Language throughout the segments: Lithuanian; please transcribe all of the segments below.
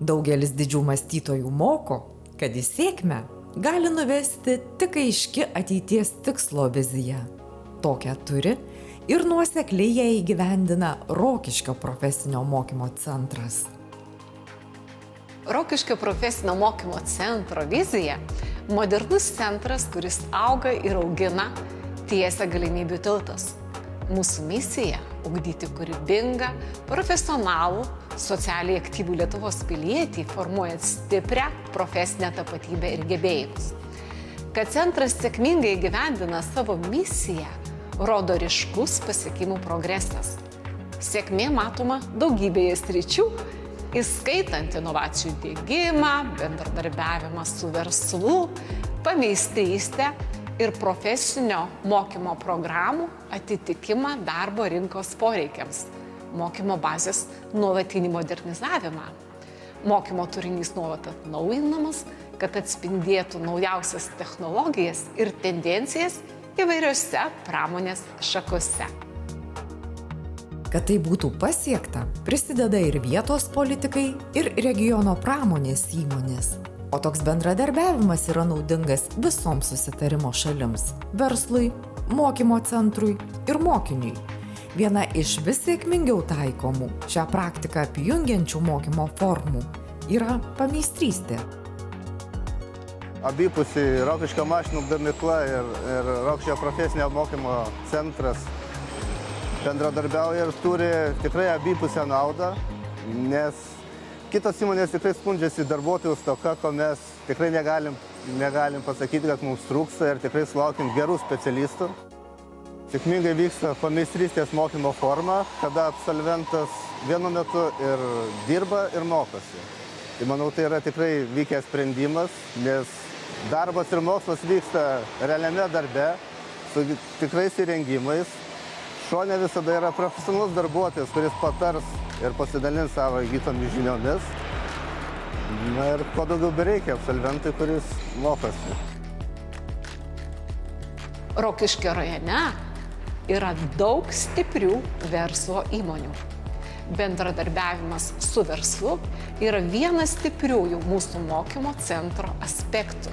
Daugelis didžių mąstytojų moko, kad į sėkmę gali nuvesti tik aiški ateities tikslo vizija. Tokią turi ir nuosekliai ją įgyvendina Rokiškio profesinio mokymo centras. Rokiškio profesinio mokymo centro vizija – modernus centras, kuris auga ir augina tiesia galimybių tiltus. Mūsų misija – ugdyti kūrybingą, profesionalų, socialiai aktyvų Lietuvos pilietį, formuojant stiprią profesinę tapatybę ir gebėjimus. Kad centras sėkmingai įgyvendina savo misiją, rodo ryškus pasiekimų progresas. Sėkmė matoma daugybėje sričių, įskaitant inovacijų diegimą, bendradarbiavimą su verslu, pameistrystę ir profesinio mokymo programų atitikimą darbo rinkos poreikiams, mokymo bazės nuolatinį modernizavimą. Mokymo turinys nuolat atnaujinamas, kad atspindėtų naujausias technologijas ir tendencijas įvairiose pramonės šakose. Kad tai būtų pasiekta, prisideda ir vietos politikai, ir regiono pramonės įmonės. O toks bendradarbiavimas yra naudingas visoms susitarimo šalims – verslui, mokymo centrui ir mokiniui. Viena iš vis sėkmingiau taikomų šią praktiką apjungiančių mokymo formų yra pameistrystė. Abipusiai Rokiškio mašinų gamykla ir Rokiškio profesinio mokymo centras bendradarbiauja ir turi tikrai abipusę naudą, nes kitos įmonės tikrai skundžiasi darbuotojų stoka, ko mes tikrai negalim pasakyti, kad mums trūksta ir tikrai sulaukim gerų specialistų. Sėkmingai vyksta pameistrystės mokymo forma, kada absolventas vienu metu ir dirba ir mokosi. Tai manau, tai yra tikrai vykęs sprendimas, nes darbas ir mokslas vyksta realiame darbe, su tikrais įrengimais. Šone visada yra profesionalus darbuotojas, kuris patars ir pasidalins savo įgytomis žiniomis. Na ir ko daugiau bereikia absolventui, kuris mokosi. Rokiškio rajone yra daug stiprių verslo įmonių. Bendradarbiavimas su verslu yra vienas stipriųjų mūsų mokymo centro aspektų.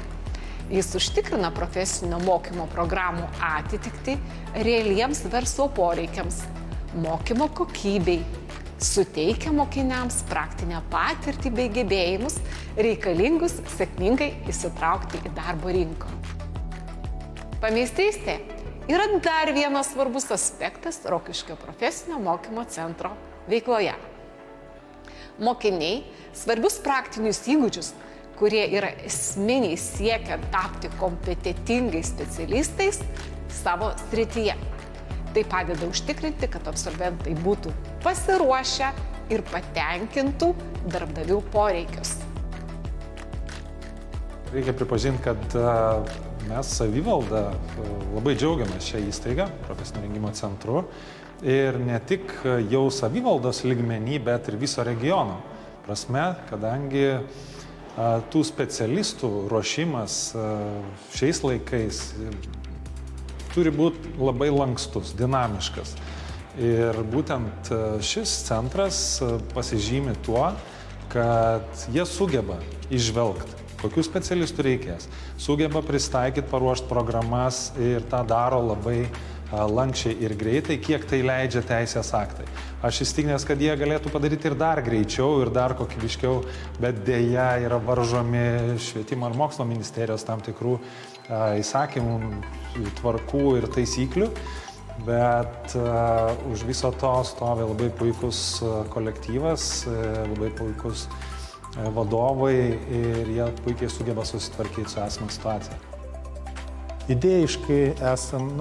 Jis užtikrina profesinio mokymo programų atitiktį realiems verslo poreikiams, mokymo kokybei, suteikia mokiniams praktinę patirtį bei gebėjimus reikalingus sėkmingai įsitraukti į darbo rinką. Pameistrystė yra dar vienas svarbus aspektas Rokiškio profesinio mokymo centro veikloje. Mokiniai svarbius praktinius įgūdžius, kurie yra esminiai siekiant tapti kompetentingais specialistais savo srityje. Tai padeda užtikrinti, kad absolventai būtų pasiruošę ir patenkintų darbdavių poreikius. Reikia pripažinti, kad mes savivalda labai džiaugiamės šią įstaigą, profesinio rengimo centru, ir ne tik jau savivaldos lygmenį, bet ir viso regiono prasme, kadangi tų specialistų ruošimas šiais laikais turi būti labai lankstus, dinamiškas. Ir būtent šis centras pasižymi tuo, kad jie sugeba įžvelgti, kokių specialistų reikės, sugeba pristaikyti, paruošti programas ir tą daro labai lankščiai ir greitai, kiek tai leidžia teisės aktai. Aš įstikinęs, kad jie galėtų padaryti ir dar greičiau, ir dar kokybiškiau, bet dėja yra varžomi švietimo ir mokslo ministerijos tam tikrų įsakymų, tvarkų ir taisyklių, bet už viso to stovi labai puikus kolektyvas, labai puikus vadovai ir jie puikiai sugeba susitvarkyti su esama situacija. Idėjiškai esam,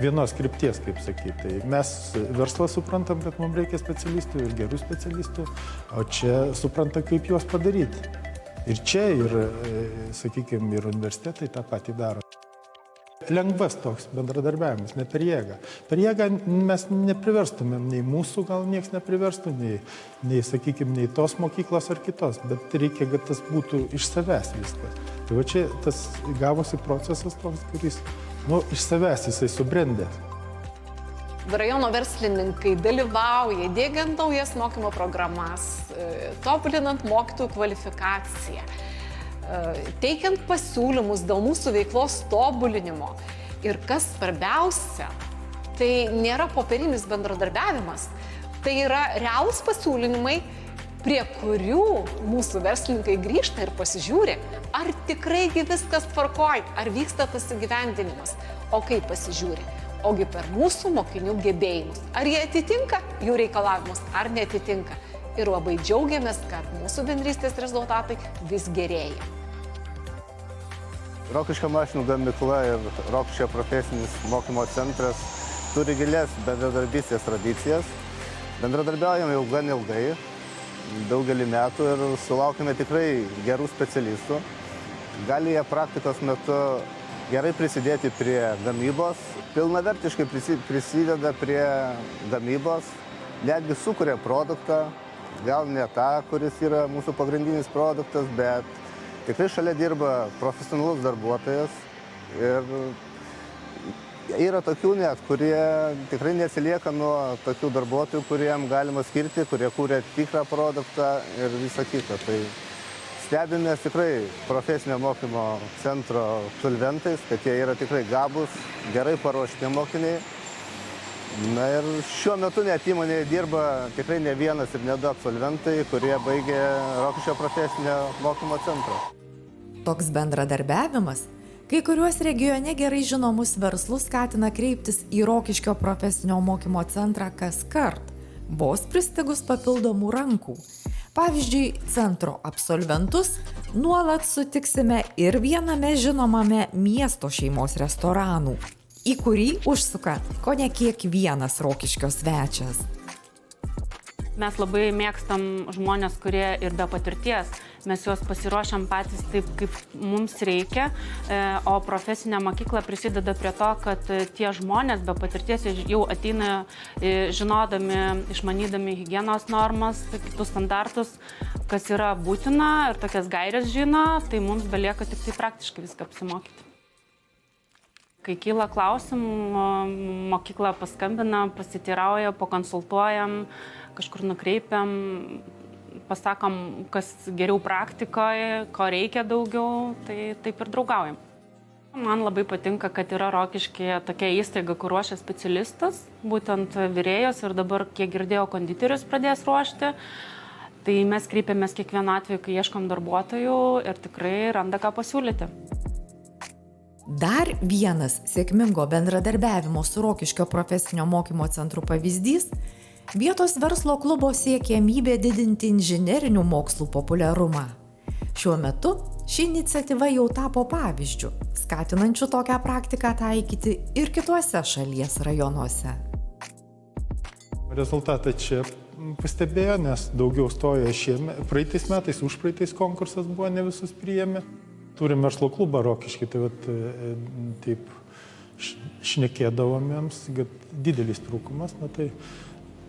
vienos krypties, kaip sakyti. Tai mes verslą suprantam, kad mums reikia specialistų ir gerų specialistų, o čia suprantam, kaip juos padaryti. Ir čia, sakykime, ir universitetai tą patį daro. Lengvas toks bendradarbiavimas, ne per jėgą. Per jėgą mes nepriverstumėm, nei mūsų gal nieks nepriverstų, nei, sakykime, nei tos mokyklos ar kitos, bet reikia, kad tas būtų iš savęs viskas. Tai va čia tas gavosi procesas toks, kuris iš savęs jisai subrendęs. Rajono verslininkai dalyvauja diegiant naujas mokymo programas, tobulinant mokytojų kvalifikaciją, teikiant pasiūlymus dėl mūsų veiklos tobulinimo. Ir kas svarbiausia, tai nėra popierinis bendradarbiavimas, tai yra realūs pasiūlymai, prie kurių mūsų verslininkai grįžta ir pasižiūri, ar tikrai viskas tvarkoj, ar vyksta tas įgyvendinimas. O kaip pasižiūri? Ogi per mūsų mokinių gebėjimus. Ar jie atitinka jų reikalavimus, ar neatitinka. Ir labai džiaugiamės, kad mūsų bendrystės rezultatai vis gerėja. Rokiškio mašinų gamykla ir Rokiškio profesinis mokymo centras turi gilias bendradarbystės tradicijas. Bendradarbiaujame jau gan ilgai, daugelį metų ir sulaukime tikrai gerų specialistų. Gali jie praktikos metu gerai prisidėti prie gamybos, pilnavertiškai prisideda prie gamybos, netgi sukuria produktą, gal ne tą, kuris yra mūsų pagrindinis produktas, bet tikrai šalia dirba profesionalus darbuotojas ir yra tokių net, kurie tikrai neatsilieka nuo tokių darbuotojų, kuriem galima skirti, kurie kūrė tikrą produktą ir visą kitą. Tai stebimės tikrai profesinio mokymo centro absolventais, kad jie yra tikrai gabūs, gerai paruošti mokiniai. Na ir šiuo metu net įmonėje dirba tikrai ne vienas ir ne du absolventai, kurie baigė Rokiškio profesinio mokymo centrą. Toks bendradarbiavimas kai kuriuos regione gerai žinomus verslus skatina kreiptis į Rokiškio profesinio mokymo centrą kaskart, vos pristigus papildomų rankų. Pavyzdžiui, centro absolventus nuolat sutiksime ir viename žinomame miesto šeimos restoranų, į kurį užsuka kone kiekvienas Rokiškio svečias. Mes labai mėgstam žmonės, kurie ir be patirties. Mes juos pasiruošiam patys taip, kaip mums reikia, o profesinė mokykla prisideda prie to, kad tie žmonės be patirties jau ateina žinodami, išmanydami higienos normas, kitus standartus, kas yra būtina ir tokias gaires žino, tai mums belieka tik tai praktiškai viską apsimokyti. Kai kyla klausimų, mokykla paskambina, pasiteirauja, pakonsultuojam, kažkur nukreipiam, pasakom, kas geriau praktikoje, ko reikia daugiau, tai taip ir draugaujam. Man labai patinka, kad yra Rokiškyje tokia įstaiga, kur ruošia specialistus, būtent virėjos ir dabar, kiek girdėjau, konditerius pradės ruošti. Tai mes kreipiamės kiekvieną atveju, kai ieškom darbuotojų ir tikrai randa ką pasiūlyti. Dar vienas sėkmingo bendradarbiavimo su Rokiškio profesinio mokymo centru pavyzdys – vietos verslo klubo siekiamybė didinti inžinerinių mokslų populiarumą. Šiuo metu ši iniciatyva jau tapo pavyzdžiu, skatinančiu tokią praktiką taikyti ir kituose šalies rajonuose. Rezultatą čia pastebėjo, nes daugiau stojo praeitais metais, užpraeitais konkursas buvo, ne visus priėmė. Turim verslo klubą Rokiškį, tai taip šnekėdavomėms, kad didelis trūkumas, tai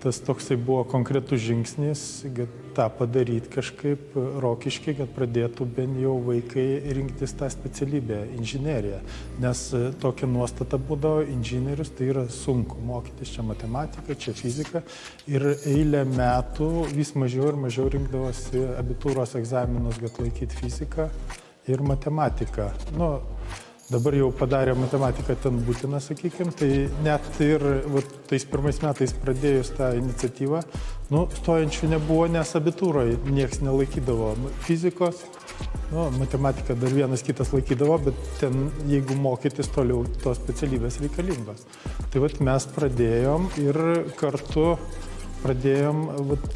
tas toksai buvo konkretus žingsnis, kad tą padaryti kažkaip Rokiškį, kad pradėtų bent jau vaikai rinktis tą specialybę inžineriją. Nes tokia nuostata būdavo, inžinierius tai yra sunku mokytis, čia matematika, čia fizika. Ir eilę metų vis mažiau ir mažiau rinkdavosi abitūros egzaminus, kad laikyti fiziką ir matematiką. Dabar jau padarė matematiką ten būtina, sakykime, tai net ir tais pirmais metais pradėjus tą iniciatyvą, stojančių nebuvo, nes abitūroje nieks nelaikydavo fizikos, matematika dar vienas kitas laikydavo, bet ten, jeigu mokytis toliau, tos specialybės reikalingos. Tai mes pradėjom ir kartu pradėjom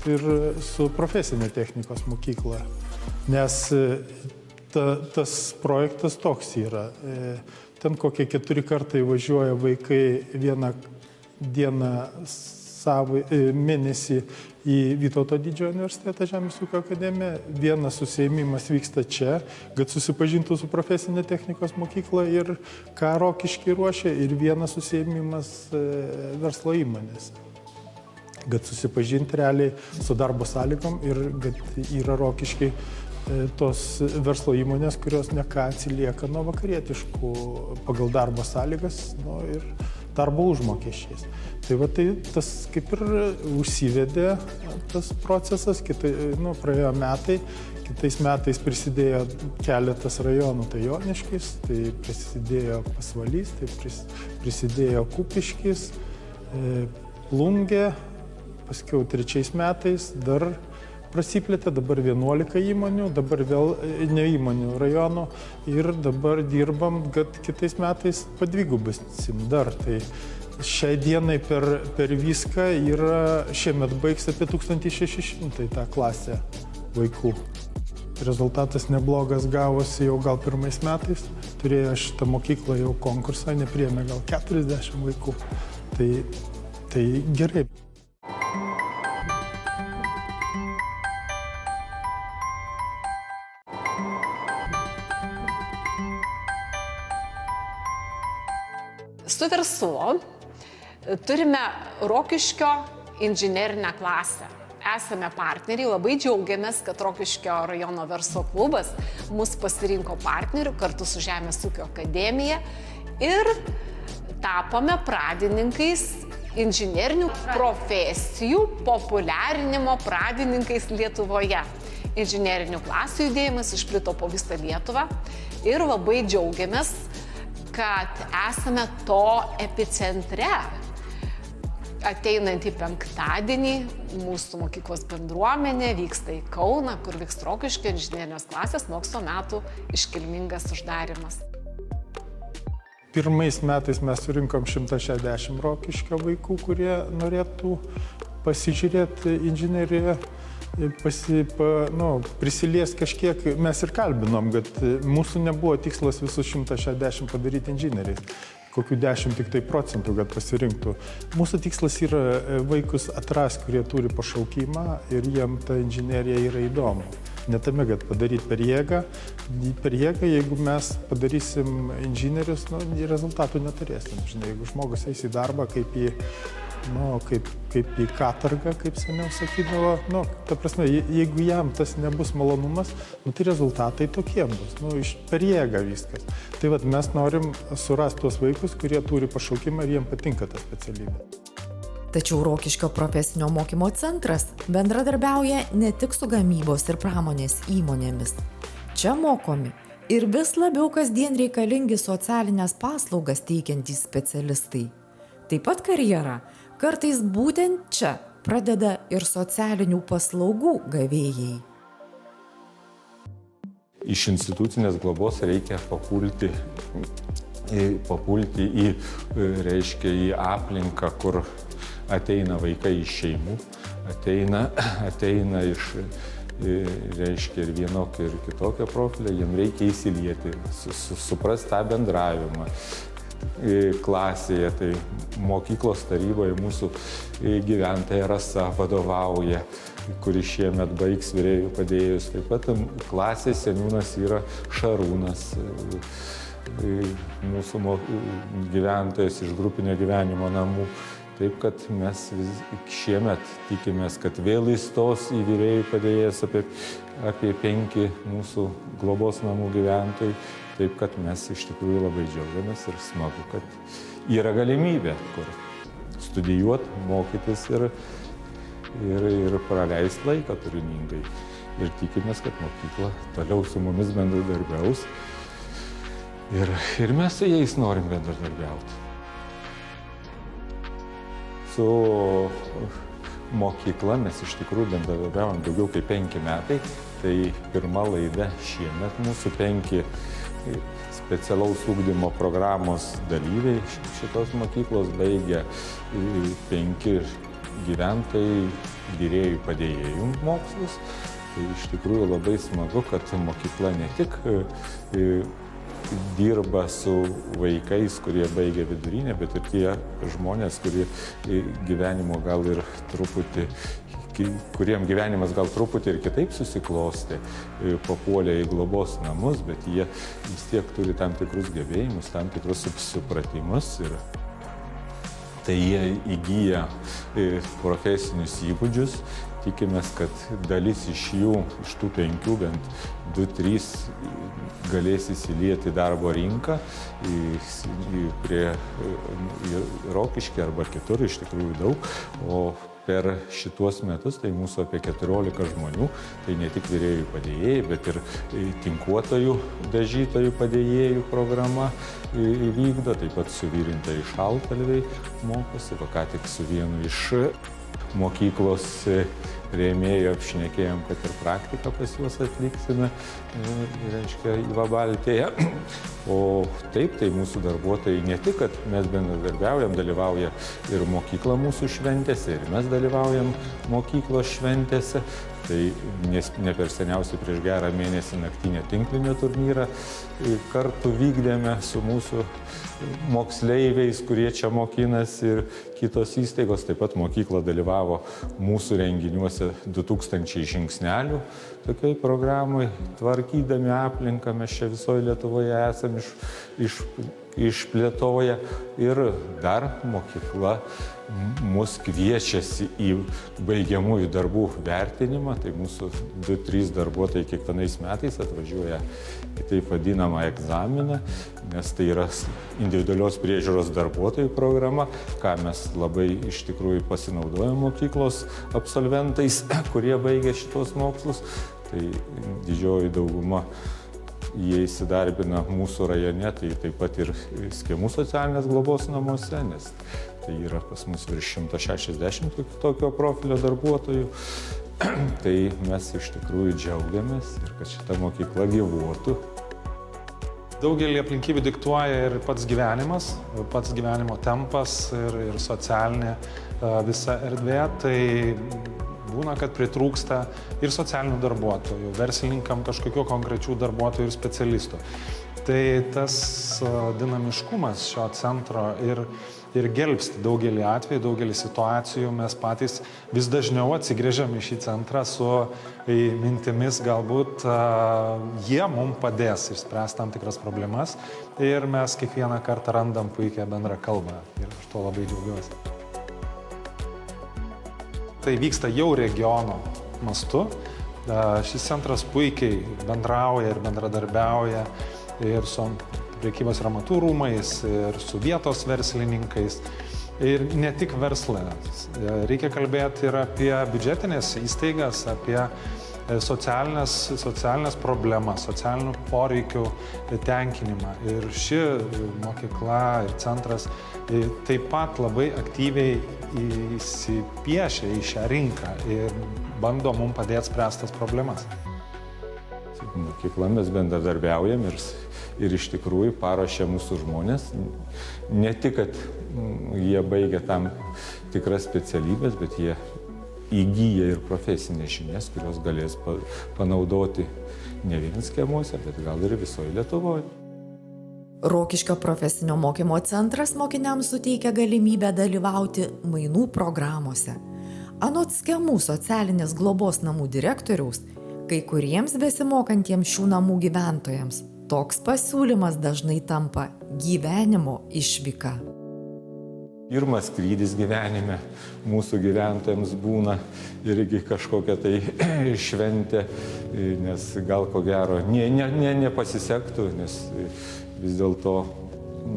ir su profesinė technikos mokykla, nes tas projektas toks yra. Ten kokie 4 kartai važiuoja vaikai vieną dieną mėnesį į Vytauto didžiojo universitetą Žemės ūkio akademiją. Vienas užsiėmimas vyksta čia, kad susipažintų su profesinė technikos mokykla ir ką Rokišky ruošia, ir vienas užsiėmimas verslo įmonėse. Kad susipažinti realiai su darbo sąlygom ir kad yra Rokišky tos verslo įmonės, kurios ne ką atsilieka nuo vakarietiškų pagal darbo sąlygas, ir darbo užmokesčiais. Tai va tai tas kaip ir užsivedė tas procesas, praėjo metai, kitais metais prisidėjo keletas rajonų, tai Joniškis, tai prisidėjo Pasvalys, tai prisidėjo Kupiškis, Plungė, paskiau 3 metais dar prasiplėtė, dabar 11 įmonių, dabar vėl ne įmonių rajonų ir dabar dirbam, kad kitais metais padvigubasim dar. Tai šiai dienai per viską yra, šiemet baigs apie 1600 tą klasę vaikų. Rezultatas neblogas gavosi jau gal 1 metais, turėjo šitą mokyklą jau konkursą, nepriėmė gal 40 vaikų. Tai gerai. Su verslu turime Rokiškio inžinerinę klasę. Esame partneriai, labai džiaugiamės, kad Rokiškio rajono verslo klubas mus pasirinko partneriu kartu su Žemės ūkio akademija ir tapome pradininkais inžinerinių profesijų populiarinimo pradininkais Lietuvoje. Inžinerinių klasių judėjimas išplito po visą Lietuvą ir labai džiaugiamės, kad esame to epicentre. Ateinantį penktadienį mūsų mokyklos bendruomenė vyksta į Kauną, kur vyks Rokiškio inžinerinės klasės mokslo metų iškilmingas uždarimas. 1 metais mes surinkom 160 Rokiškio vaikų, kurie norėtų pasižiūrėti inžineriją, prisilies kažkiek. Mes ir kalbinom, kad mūsų nebuvo tikslas visus 160 padaryti inžinieriais. Kokių 10 tik tai procentų, kad pasirinktų. Mūsų tikslas yra vaikus atrasti, kurie turi pašaukimą ir jiem ta inžinerija yra įdomu. Ne tame, kad padaryti per jėgą. Per jėgą, jeigu mes padarysim inžinierius, rezultatų neturėsim. Žinai, jeigu žmogus eis į darbą kaip į katorgą, kaip seniau sakydavo, ta prasme, jeigu jam tas nebus malonumas, tai rezultatai tokie bus, per jėgą viskas. Tai mes norim surasti tuos vaikus, kurie turi pašaukimą ir jiem patinka ta specialybė. Tačiau Rokiškio profesinio mokymo centras bendradarbiauja ne tik su gamybos ir pramonės įmonėmis. Čia mokomi ir vis labiau kasdien reikalingi socialinės paslaugas teikiantys specialistai. Taip pat karjerą kartais būtent čia pradeda ir socialinių paslaugų gavėjai. Iš institucinės globos reikia papulti į aplinką, kur ateina vaikai iš šeimų, ateina iš ir vienokio ir kitokio profilio, jiem reikia įsilieti, suprasti tą bendravimą. Klasėje, tai mokyklos taryboje mūsų gyventoja Rasa vadovauja, kuri šiemet baigs virėjų padėjus. Taip pat klasės seniūnas yra Šarūnas, mūsų gyventojas iš grupinio gyvenimo namų. Taip, kad mes šiemet tikimės, kad vėl įstos į virėjų padėjęs apie 5 mūsų globos namų gyventojai. Taip, kad mes iš tikrųjų labai džiaugiamės ir smagu, kad yra galimybė, kur studijuoti, mokytis ir praleisti laiką turiningai. Ir tikimės, kad mokykla toliau su mumis bendradarbiaus ir mes su jais norim bendradarbiauti. Su mokykla mes iš tikrųjų bendradarbiavom daugiau kaip 5 metai. Tai pirma laida šiemet mūsų 5 specialaus ugdymo programos dalyviai šitos mokyklos baigia 5 gyventojai virėjų padėjėjų mokslus. Tai iš tikrųjų labai smagu, kad mokykla ne tik dirba su vaikais, kurie baigia vidurinę, bet ir tie žmonės, kuriem gyvenimas gal truputį ir kitaip susiklostė, papuolė į globos namus, bet jie vis tiek turi tam tikrus gebėjimus, tam tikrus supratimus. tai jie įgyja profesinius įgūdžius. Tikimės, kad dalis iš jų, iš tų 5, bent 2-3 galės įsilieti darbo rinką prie Rokiškį arba kitur, iš tikrųjų daug. O per šituos metus tai mūsų apie 14 žmonių, tai ne tik virėjų padėjėjai, bet ir tinkuotojų, dažytojų padėjėjų programa įvykdo, taip pat suvirintojai šaltkalviai mokosi, ką tik su vienu iš mokyklos rėmėjų apšnekėjom, kad ir praktiką pas juos atliksime, reiškia, į Vabaltėje. O taip, tai mūsų darbuotojai ne tik, kad mes bendradarbiaujam, dalyvauja ir mokykla mūsų šventėse, ir mes dalyvaujam mokyklos šventėse. Tai ne per seniausiai prieš gerą mėnesį naktinio tinklinio turnyrą kartu vykdėme su mūsų moksleiviais, kurie čia mokinasi, ir kitos įstaigos. Taip pat mokykla dalyvavo mūsų renginiuose 2000 žingsnelių tokiai programai, tvarkydami aplinką. Mes čia visoje Lietuvoje esame išplėtoję, ir dar mokykla mus kviečiasi į baigiamųjų darbų vertinimą. Tai mūsų 2-3 darbuotojai kiekvienais metais atvažiuoja į taip vadinamą egzaminą, nes tai yra individualios priežiūros darbuotojų programa, ką mes labai iš tikrųjų pasinaudojam mokyklos absolventais, kurie baigia šitos mokslus. Tai didžioji dauguma jie įsidarbina mūsų rajone, tai taip pat ir Skemų socialinės globos namuose, nes tai yra pas mus virš 160 tokio profilio darbuotojų. Tai mes iš tikrųjų džiaugiamės, ir kad šita mokykla gyvuotų. Daugelį aplinkybių diktuoja ir pats gyvenimas, pats gyvenimo tempas ir socialinė visa erdvė. Tai būna, kad pritrūksta ir socialinių darbuotojų, verslininkam kažkokių konkrečių darbuotojų ir specialistų. Tai tas dinamiškumas šio centro ir gelbsti daugelį atvejų, daugelį situacijų. Mes patys vis dažniau atsigręžiam į šį centrą su mintimis, galbūt jie mums padės išspręsti tam tikras problemas, ir mes kiekvieną kartą randam puikią bendrą kalbą, ir aš to labai džiaugiuosi. Tai vyksta jau regiono mastu. Šis centras puikiai bendrauja ir bendradarbiauja ir su prekybos ir amatų rūmais, ir su vietos verslininkais, ir ne tik verslais. Reikia kalbėti ir apie biudžetinės įstaigas, apie socialinės problemas, socialinių poreikių tenkinimą. Ir ši mokykla ir centras taip pat labai aktyviai įsipiešia į šią rinką ir bando mums padėti spręsti tas problemas. Mokykla mes bendradarbiaujam ir iš tikrųjų paruošia mūsų žmonės. Ne tik, kad jie baigia tam tikras specialybės, bet jie įgyja ir profesinės žinias, kurios galės panaudoti ne vien Skemuose, bet gal ir visoje Lietuvoje. Rokiškio profesinio mokymo centras mokiniams suteikia galimybę dalyvauti mainų programuose. Anot Skemų socialinės globos namų direktoriaus, kai kuriems besimokantiems šių namų gyventojams toks pasiūlymas dažnai tampa gyvenimo išvyka. Pirmas skrydis gyvenime mūsų gyventojams būna irgi kažkokia tai šventė, nes gal ko gero nepasisektų, nes vis dėlto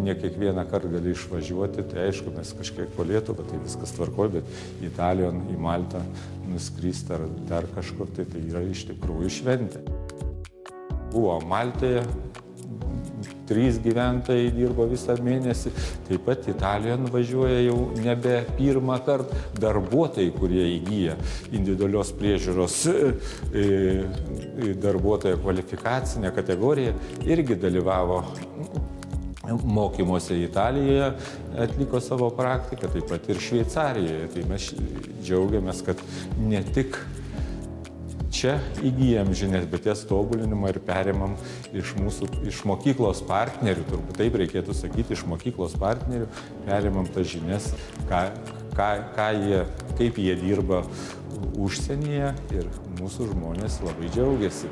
ne kiekvieną kartą gali išvažiuoti. Tai aišku, mes kažkiek po Lietuvą, tai viskas tvarkoja, bet Italijon, į Maltą nuskristi ar dar kažkur, tai yra iš tikrųjų šventė. Buvo Maltoje, 3 gyventojai dirbo visą mėnesį, taip pat Italijon važiuoja jau nebe pirmą kartą. Darbuotojai, kurie įgyja individualios priežiūros darbuotojo kvalifikacinę kategoriją, irgi dalyvavo mokymuose Italijoje, atliko savo praktiką, taip pat ir Šveicarijoje. Tai mes džiaugiamės, kad ne tik čia įgyjam žinias, bet jas tobulinimą ir perimam iš mokyklos partnerių, turbūt taip reikėtų sakyti, iš mokyklos partnerių perimam tas žinias, kaip jie dirba užsienyje, ir mūsų žmonės labai džiaugiasi.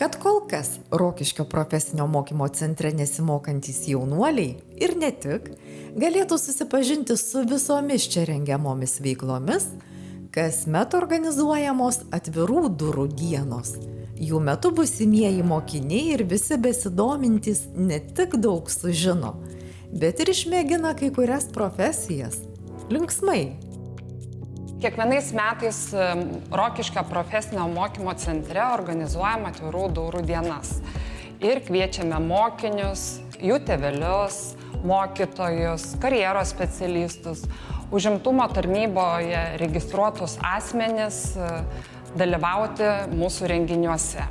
kad kol kas Rokiškio profesinio mokymo centre nesimokantys jaunuoliai ir ne tik galėtų susipažinti su visomis čia rengiamomis veiklomis, kasmet organizuojamos atvirų durų dienos. Jų metu būsimieji mokiniai ir visi besidomintys ne tik daug sužino, bet ir išmėgina kai kurias profesijas. Linksmai. Kiekvienais metais Rokiškio profesinio mokymo centre organizuojam atvirų durų dienas. Ir kviečiame mokinius, jų tėvelius, mokytojus, karjeros specialistus, užimtumo tarnyboje registruotus asmenis dalyvauti mūsų renginiuose.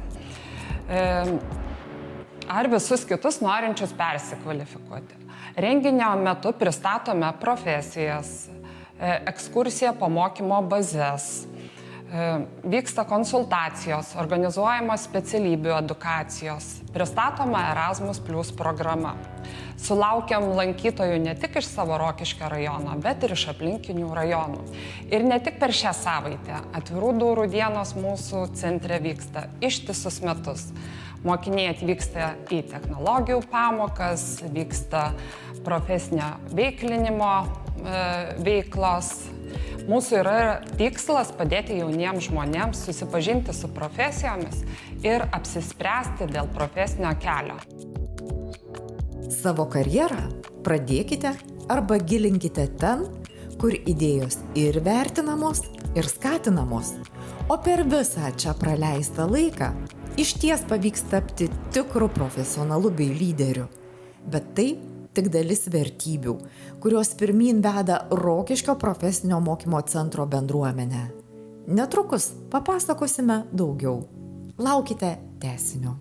Ar visus kitus norinčius persikvalifikuoti. Renginio metu pristatome profesijas, ekskursija po mokymo bazes, vyksta konsultacijos, organizuojamos specialybių edukacijos, pristatoma Erasmus Plus programa. Sulaukiam lankytojų ne tik iš savo Rokiškio rajono, bet ir iš aplinkinių rajonų. Ir ne tik per šią savaitę. Atvirų durų dienos mūsų centre vyksta ištisus metus. Mokiniai atvyksta į technologijų pamokas, vyksta profesinio veiklinimo veiklos. Mūsų yra tikslas padėti jauniems žmonėms susipažinti su profesijomis ir apsispręsti dėl profesinio kelio. Savo karjerą pradėkite arba gilinkite ten, kur idėjos ir vertinamos, ir skatinamos, o per visą čia praleistą laiką išties pavyks tapti tikru profesionalu bei lyderiu. Bet tai tik dalis vertybių, kurios pirmyn veda Rokiškio profesinio mokymo centro bendruomenę. Netrukus papasakosime daugiau. Laukite tęsinio.